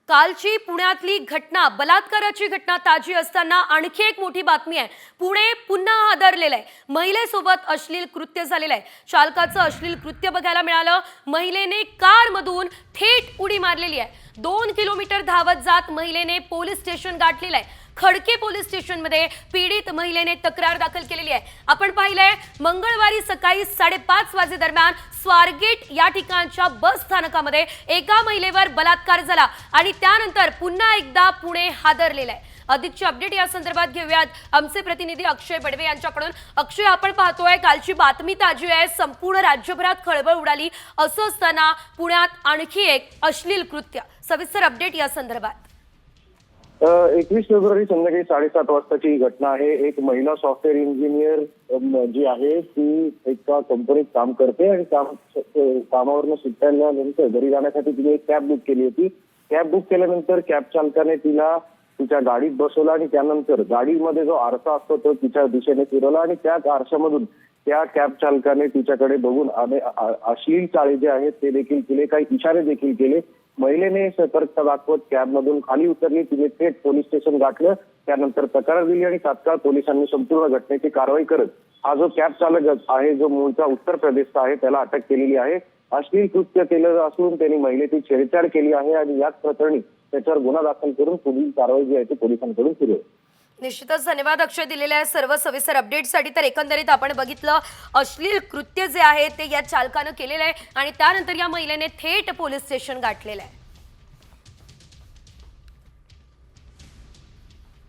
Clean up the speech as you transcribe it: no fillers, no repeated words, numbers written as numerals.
कालची पुण्यातली घटना, बलात्काराची घटना ताजी असताना आणखी एक मोठी बातमी आहे। पुणे पुन्हा हादरलेलं आहे। महिलेसोबत अश्लील कृत्य झालेलं आहे। चालकाचं अश्लील कृत्य बघायला मिळालं। महिलेने कारमधून थेट उडी मारलेली आहे। 2 किलोमीटर धावत जात महिलेने पोलीस स्टेशन गाठलेलं आहे। खडके पोलीस स्टेशन मध्ये पीडित महिलेने तक्रार दाखल केलेली आहे। आपण पाहिलंय मंगळवारी सकाळी 5:30 वाजे दरम्यान स्वारगेट या ठिकाणच्या बस स्थानकामध्ये एका महिलेवर बलात्कार झाला आणि त्यानंतर पुन्हा एकदा पुणे हादरलेलं आहे। अधिकची अपडेट या संदर्भात घेऊयात आमचे प्रतिनिधी अक्षय बडवे यांच्याकडून। अक्षय, आपण पाहतोय कालची बातमी ताजी आहे, संपूर्ण राज्यभरात खळबळ उडाली। असं असताना पुण्यात आणखी एक अश्लील कृत्य, सविस्तर अपडेट या संदर्भात। 21 फेब्रुवारी संध्याकाळी 7:30 वाजताची ही घटना आहे। एक महिला सॉफ्टवेअर इंजिनियर जी आहे ती एका कंपनीत काम करते आणि कामावरून सुटल्यानंतर घरी जाण्यासाठी तिने एक कॅब बुक केली होती। कॅब बुक केल्यानंतर कॅब चालकाने तिला तिच्या गाडीत बसवलं आणि त्यानंतर गाडीमध्ये जो आरसा असतो तो तिच्या दिशेने फिरवला आणि त्याच आरशामधून त्या कॅब चालकाने तिच्याकडे बघून अश्लील चाळे जे आहेत ते देखील केले, काही इशारे देखील केले। महिलेने सतर्कता दाखवत कॅबमधून खाली उतरली। तिने थेट पोलीस स्टेशन गाठलं, त्यानंतर तक्रार दिली आणि तात्काळ पोलिसांनी संपूर्ण घटनेची कारवाई करत हा जो कॅब चालक आहे जो मूळचा उत्तर प्रदेशचा आहे त्याला अटक केलेली आहे। अश्लील कृत्य केलं असून त्यांनी महिलेची छेडछाड केली आहे आणि याच प्रकरणी त्याच्यावर गुन्हा दाखल करून पुढील कारवाई जी आहे ती पोलिसांकडून सुरू आहे। निश्चितच धन्यवाद अक्षय दिलेल्या सर्व सविस्तर अपडेटसाठी। तर एकंदरीत आपण बघितलं अश्लील कृत्य जे आहे ते या चालकानं केलेलं आहे आणि त्यानंतर या महिलेने थेट पोलीस स्टेशन गाठलेलं आहे।